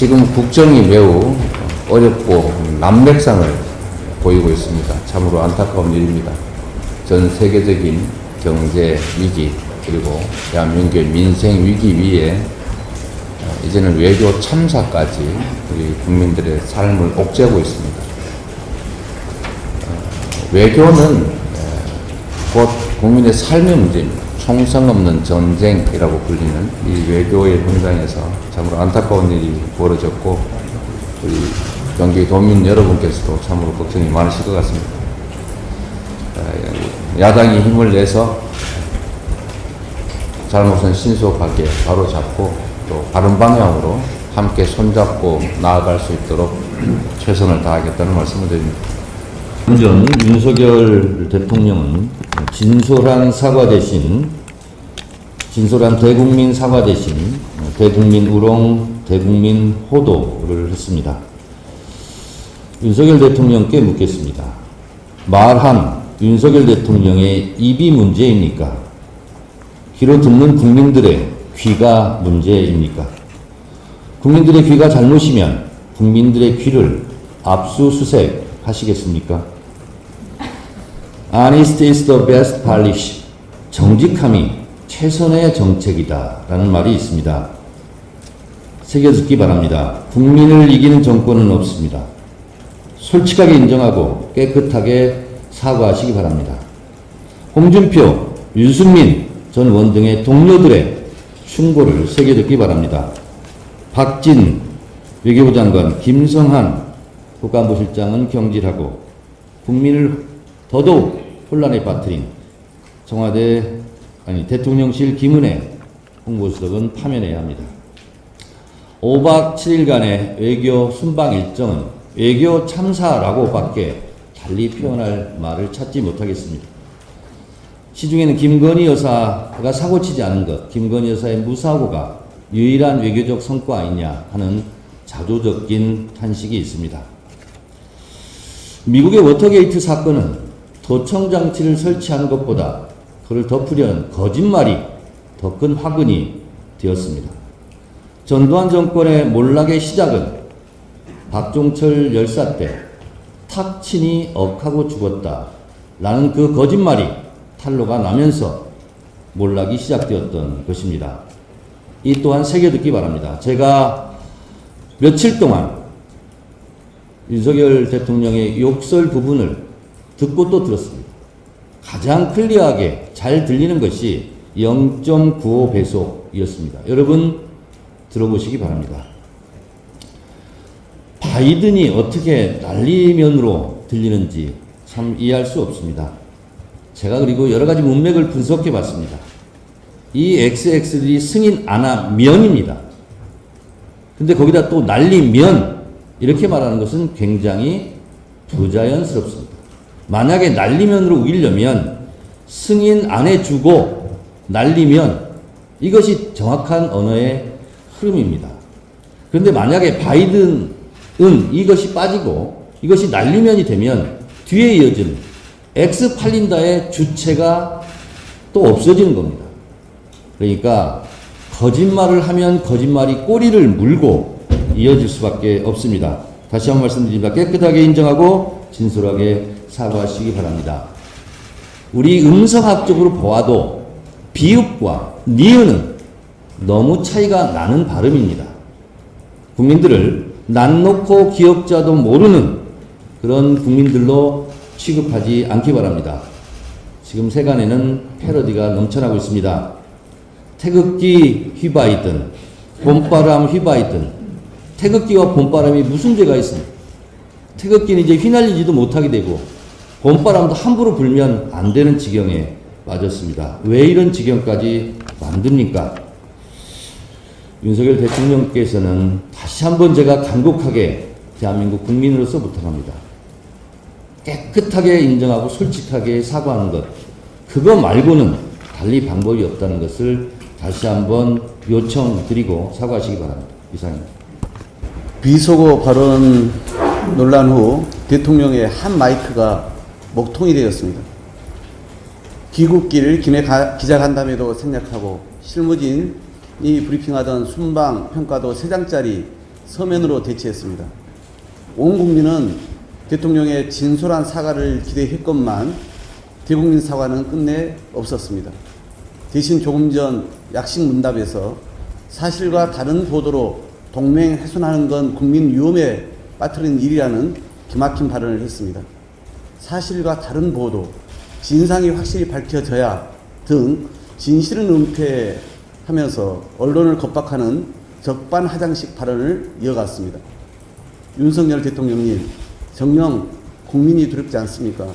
지금 국정이 매우 어렵고 난맥상을 보이고 있습니다. 참으로 안타까운 일입니다. 전 세계적인 경제 위기 그리고 대한민국의 민생 위기 위에 이제는 외교 참사까지 우리 국민들의 삶을 옥죄고 있습니다. 외교는 곧 국민의 삶의 문제입니다. 총성 없는 전쟁이라고 불리는 이 외교의 현장에서 참으로 안타까운 일이 벌어졌고 우리 경기도민 여러분께서도 참으로 걱정이 많으실 것 같습니다. 야당이 힘을 내서 잘못은 신속하게 바로잡고 또 바른 방향으로 함께 손잡고 나아갈 수 있도록 최선을 다하겠다는 말씀을 드립니다. 전 윤석열 대통령은 진솔한 대국민 사과 대신 대국민 우롱, 대국민 호도를 했습니다. 윤석열 대통령께 묻겠습니다. 말한 윤석열 대통령의 입이 문제입니까? 귀로 듣는 국민들의 귀가 문제입니까? 국민들의 귀가 잘못이면 국민들의 귀를 압수수색 하시겠습니까? Honesty is the best policy. 정직함이 최선의 정책이다 라는 말이 있습니다. 새겨듣기 바랍니다. 국민을 이기는 정권은 없습니다. 솔직하게 인정하고 깨끗하게 사과하시기 바랍니다. 홍준표, 유승민 전 원등의 동료들의 충고를 새겨듣기 바랍니다. 박진 외교부 장관, 김성한 국가안보실장은 경질하고 국민을 더더욱 혼란에 빠뜨린 대통령실 김은혜 홍보수석은 파면해야 합니다. 5박 7일간의 외교 순방 일정은 외교 참사라고 밖에 달리 표현할 말을 찾지 못하겠습니다. 시중에는 김건희 여사가 사고치지 않은 것, 김건희 여사의 무사고가 유일한 외교적 성과 아니냐 하는 자조적인 탄식이 있습니다. 미국의 워터게이트 사건은 도청 장치를 설치하는 것보다 그를 덮으려는 거짓말이 더 큰 화근이 되었습니다. 전두환 정권의 몰락의 시작은 박종철 열사 때 탁친이 억하고 죽었다 라는 그 거짓말이 탄로가 나면서 몰락이 시작되었던 것입니다. 이 또한 새겨듣기 바랍니다. 제가 며칠 동안 윤석열 대통령의 욕설 부분을 듣고 또 들었습니다. 가장 클리어하게 잘 들리는 것이 0.95배속이었습니다. 여러분 들어보시기 바랍니다. 바이든이 어떻게 난리면으로 들리는지 참 이해할 수 없습니다. 제가 그리고 여러 가지 문맥을 분석해 봤습니다. 이 XX들이 승인 안 하면입니다. 근데 거기다 또 난리면 이렇게 말하는 것은 굉장히 부자연스럽습니다. 만약에 난리면으로 우기려면 승인 안 해주고 난리면 이것이 정확한 언어의 흐름입니다. 그런데 만약에 바이든은 이것이 빠지고 이것이 난리면이 되면 뒤에 이어지는 X 팔린다의 주체가 또 없어지는 겁니다. 그러니까 거짓말을 하면 거짓말이 꼬리를 물고 이어질 수밖에 없습니다. 다시 한번 말씀드립니다. 깨끗하게 인정하고 진솔하게 사과하시기 바랍니다. 우리 음성학적으로 보아도 비읍과 니은은 너무 차이가 나는 발음입니다. 국민들을 난 놓고 기억자도 모르는 그런 국민들로 취급하지 않기 바랍니다. 지금 세간에는 패러디가 넘쳐나고 있습니다. 태극기 휘바이든 봄바람 휘바이든 태극기와 봄바람이 무슨 죄가 있습니까? 태극기는 이제 휘날리지도 못하게 되고 봄바람도 함부로 불면 안 되는 지경에 빠졌습니다. 왜 이런 지경까지 만듭니까? 윤석열 대통령께서는 다시 한번 제가 간곡하게 대한민국 국민으로서 부탁합니다. 깨끗하게 인정하고 솔직하게 사과하는 것, 그거 말고는 달리 방법이 없다는 것을 다시 한번 요청드리고 사과하시기 바랍니다. 이상입니다. 비속어 발언 논란 후 대통령의 한 마이크가 먹통이 되었습니다. 귀국길 기자간담회도 생략하고 실무진이 브리핑하던 순방 평가도 3장짜리 서면으로 대치했습니다. 온 국민은 대통령의 진솔한 사과를 기대했건만 대국민 사과는 끝내 없었습니다. 대신 조금 전 약식 문답에서 사실과 다른 보도로 동맹 훼손하는 건 국민 위험에 빠뜨린 일이라는 기막힌 발언을 했습니다. 사실과 다른 보도, 진상이 확실히 밝혀져야 등 진실은 은폐하면서 언론을 겁박하는 적반하장식 발언을 이어갔습니다. 윤석열 대통령님, 정녕 국민이 두렵지 않습니까?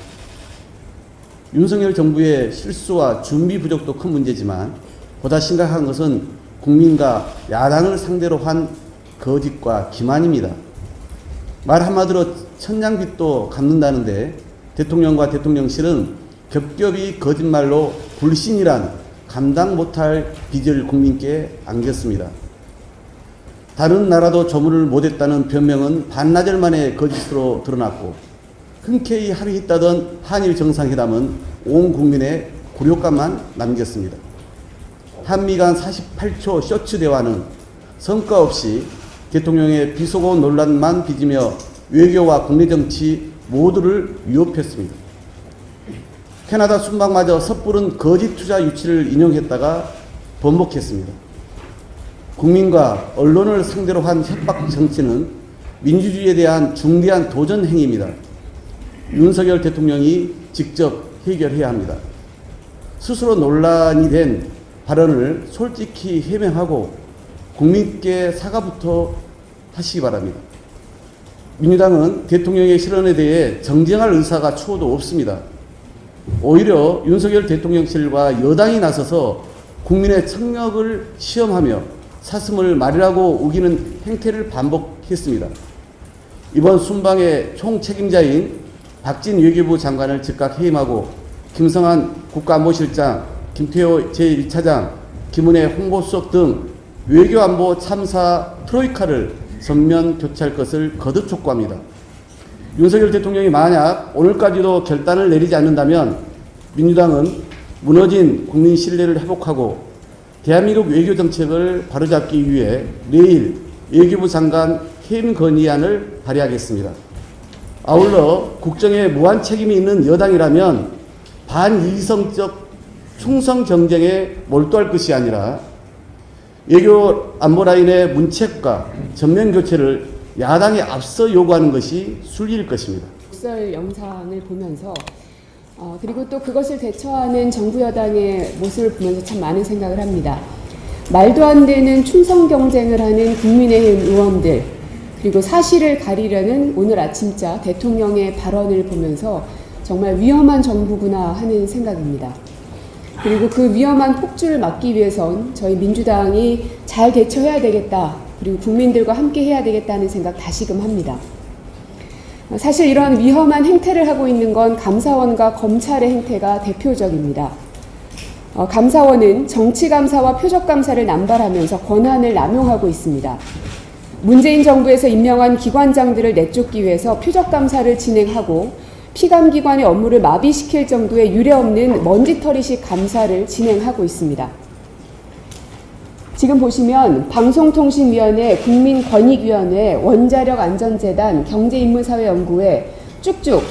윤석열 정부의 실수와 준비 부족도 큰 문제지만 보다 심각한 것은 국민과 야당을 상대로 한 거짓과 기만입니다. 말 한마디로 천냥빚도 갚는다는데 대통령과 대통령실은 겹겹이 거짓말로 불신이란 감당 못할 빚을 국민께 안겼습니다. 다른 나라도 조문을 못했다는 변명은 반나절 만에 거짓으로 드러났고 흔쾌히 합의했다던 한일 정상회담은 온 국민의 굴욕감만 남겼습니다. 한미 간 48초 쇼츠 대화는 성과 없이 대통령의 비속어 논란만 빚으며 외교와 국내 정치 모두를 위협했습니다. 캐나다 순방마저 섣부른 거짓 투자 유치를 인용했다가 번복했습니다. 국민과 언론을 상대로 한 협박 정치는 민주주의에 대한 중대한 도전 행위입니다. 윤석열 대통령이 직접 해결해야 합니다. 스스로 논란이 된 발언을 솔직히 해명하고 국민께 사과부터 하시기 바랍니다. 민주당은 대통령의 실언에 대해 정쟁할 의사가 추호도 없습니다. 오히려 윤석열 대통령실과 여당이 나서서 국민의 청력을 시험하며 사슴을 말이라고 우기는 행태를 반복했습니다. 이번 순방의 총책임자인 박진 외교부 장관을 즉각 해임하고 김성한 국가안보실장, 김태호 제1차장, 김은혜 홍보수석 등 외교안보 참사 트로이카를 전면 교체할 것을 거듭 촉구합니다. 윤석열 대통령이 만약 오늘까지도 결단을 내리지 않는다면 민주당은 무너진 국민 신뢰를 회복하고 대한민국 외교 정책을 바로잡기 위해 내일 외교부 장관 해임 건의안을 발의하겠습니다. 아울러 국정에 무한 책임이 있는 여당이라면 반이성적 충성 경쟁에 몰두할 것이 아니라 외교 안보 라인의 문책과 전면 교체를 야당에 앞서 요구하는 것이 순리일 것입니다. 욕설 영상을 보면서 그리고 또 그것을 대처하는 정부 여당의 모습을 보면서 참 많은 생각을 합니다. 말도 안 되는 충성 경쟁을 하는 국민의힘 의원들, 그리고 사실을 가리려는 오늘 아침자 대통령의 발언을 보면서 정말 위험한 정부구나 하는 생각입니다. 그리고 그 위험한 폭주를 막기 위해선 저희 민주당이 잘 대처해야 되겠다, 그리고 국민들과 함께 해야 되겠다는 생각 다시금 합니다. 사실 이런 위험한 행태를 하고 있는 건 감사원과 검찰의 행태가 대표적입니다. 감사원은 정치감사와 표적감사를 남발하면서 권한을 남용하고 있습니다. 문재인 정부에서 임명한 기관장들을 내쫓기 위해서 표적감사를 진행하고 피감기관의 업무를 마비시킬 정도의 유례없는 먼지털이식 감사를 진행하고 있습니다. 지금 보시면 방송통신위원회, 국민권익위원회, 원자력안전재단, 경제인문사회연구회 쭉쭉.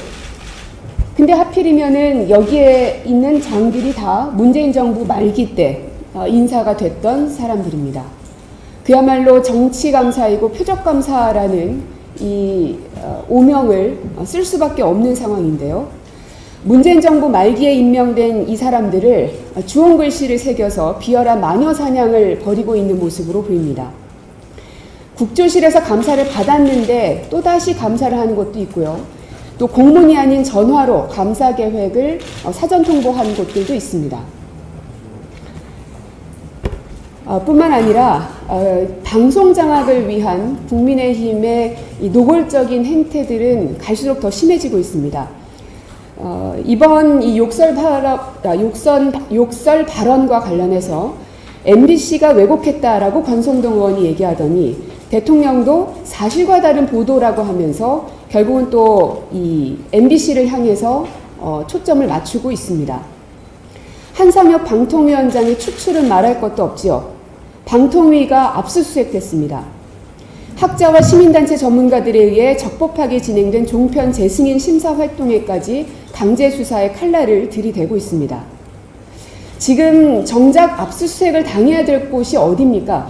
근데 하필이면은 여기에 있는 장들이 다 문재인 정부 말기 때 인사가 됐던 사람들입니다. 그야말로 정치감사이고 표적감사라는 이 오명을 쓸 수밖에 없는 상황인데요. 문재인 정부 말기에 임명된 이 사람들을 주홍 글씨를 새겨서 비열한 마녀 사냥을 벌이고 있는 모습으로 보입니다. 국조실에서 감사를 받았는데 또다시 감사를 하는 것도 있고요. 또 공문이 아닌 전화로 감사 계획을 사전 통보한 곳들도 있습니다. 뿐만 아니라 방송 장악을 위한 국민의힘의 이 노골적인 행태들은 갈수록 더 심해지고 있습니다. 이번 이 욕설 발언과 관련해서 MBC가 왜곡했다라고 권성동 의원이 얘기하더니 대통령도 사실과 다른 보도라고 하면서 결국은 또 이 MBC를 향해서 초점을 맞추고 있습니다. 한상혁 방통위원장의 추출은 말할 것도 없지요. 방통위가 압수수색됐습니다. 학자와 시민단체 전문가들에 의해 적법하게 진행된 종편 재승인 심사 활동에까지 강제 수사의 칼날을 들이대고 있습니다. 지금 정작 압수수색을 당해야 될 곳이 어디입니까?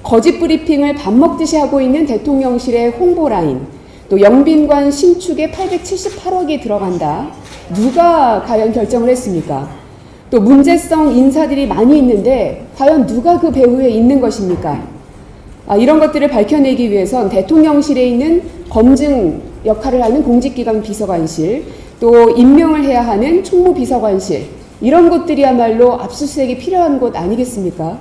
거짓 브리핑을 밥 먹듯이 하고 있는 대통령실의 홍보 라인, 또 영빈관 신축에 878억이 들어간다. 누가 과연 결정을 했습니까? 또 문제성 인사들이 많이 있는데 과연 누가 그 배후에 있는 것입니까? 이런 것들을 밝혀내기 위해선 대통령실에 있는 검증 역할을 하는 공직기관 비서관실, 또 임명을 해야 하는 총무비서관실, 이런 곳들이야말로 압수수색이 필요한 곳 아니겠습니까?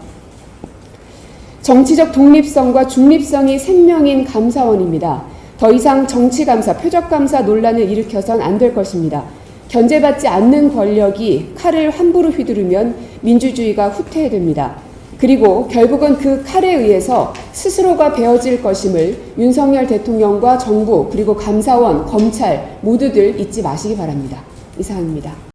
정치적 독립성과 중립성이 생명인 감사원입니다. 더 이상 정치감사, 표적감사 논란을 일으켜선 안 될 것입니다. 견제받지 않는 권력이 칼을 함부로 휘두르면 민주주의가 후퇴됩니다. 그리고 결국은 그 칼에 의해서 스스로가 베어질 것임을 윤석열 대통령과 정부, 그리고 감사원, 검찰 모두들 잊지 마시기 바랍니다. 이상입니다.